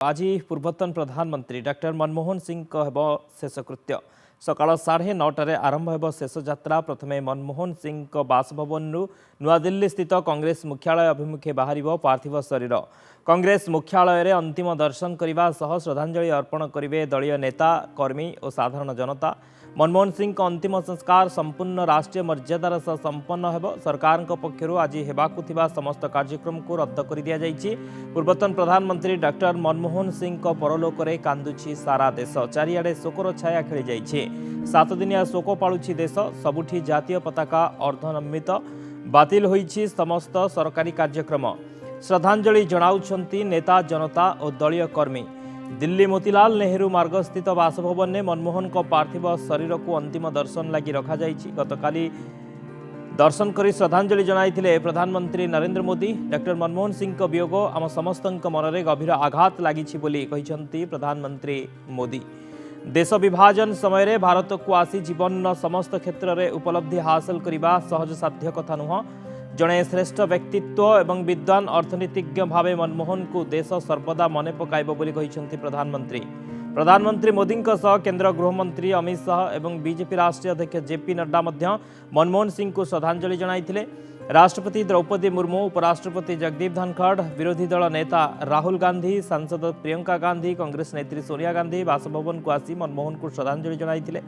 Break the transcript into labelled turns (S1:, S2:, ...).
S1: आज पूर्वतन प्रधानमंत्री डॉक्टर मनमोहन सिंह शेषकृत्य सकाल 9:30 आरंभ हो शेष यात्रा। प्रथमे मनमोहन सिंह बासभवन नुआदिल्ली स्थित कांग्रेस मुख्यालय अभिमुखे बाहर पार्थिव शरीर। कांग्रेस मुख्यालय अंतिम दर्शन करने श्रद्धांजलि अर्पण करेंगे दलीय नेता कर्मी और साधारण जनता। मनमोहन सिंह अंतिम संस्कार संपूर्ण राष्ट्रीय मर्यादार सह संपन्न हो। सरकार पक्षर आज होगा समस्त कार्यक्रम को रद्द कर दि जाइए। पूर्वतन प्रधानमंत्री डॉक्टर मनमोहन सिंह परलोक में कांदुछि सारा देश। चारिआडे शोकर छाया खेली जाइए। 7 दिनिया शोक पालुछि देश। सबुठी जातीय पताका अर्धनमित बातिल होइछि समस्त सरकारी कार्यक्रम। श्रद्धांजलि जणाउछंती नेता जनता और दलीय कर्मी। दिल्ली मोतीलाल नेहरू मार्ग स्थित बासभवन में मनमोहन को पार्थिव शरीर को अंतिम दर्शन लगी रखा जाइछि। गतकाली दर्शन कर श्रद्धांजलि जणाइथिले प्रधानमंत्री नरेंद्र मोदी। डॉक्टर मनमोहन सिंह को वियोग आम समस्तक मनरे गभीर आघात लागिछि बोली कहिसंती प्रधानमंत्री मोदी। देश विभाजन समय भारत को आसी जीवन समस्त क्षेत्र में उपलब्धि हासिल करने सहज साध्य कथा नुह। जड़े श्रेष्ठ व्यक्तित्व एवं विद्वान अर्थनीतिज्ञ भावे मनमोहन को देश सर्वदा मने पकाइब बोली कहिसंती प्रधानमंत्री। प्रधानमंत्री मोदी केंद्र गृहमंत्री अमित शाह एवं बीजेपी राष्ट्रीय अध्यक्ष जेपी नड्डा मनमोहन सिंह को श्रद्धांजलि जणाइथिले। राष्ट्रपति द्रौपदी मुर्मू, उपराष्ट्रपति जगदीप धनखड़, विरोधी दल नेता राहुल गांधी, सांसद प्रियंका गांधी, कांग्रेस नेत्री सोनिया गांधी बासभवन को आसी मनमोहन को श्रद्धांजलि जणाइथिले।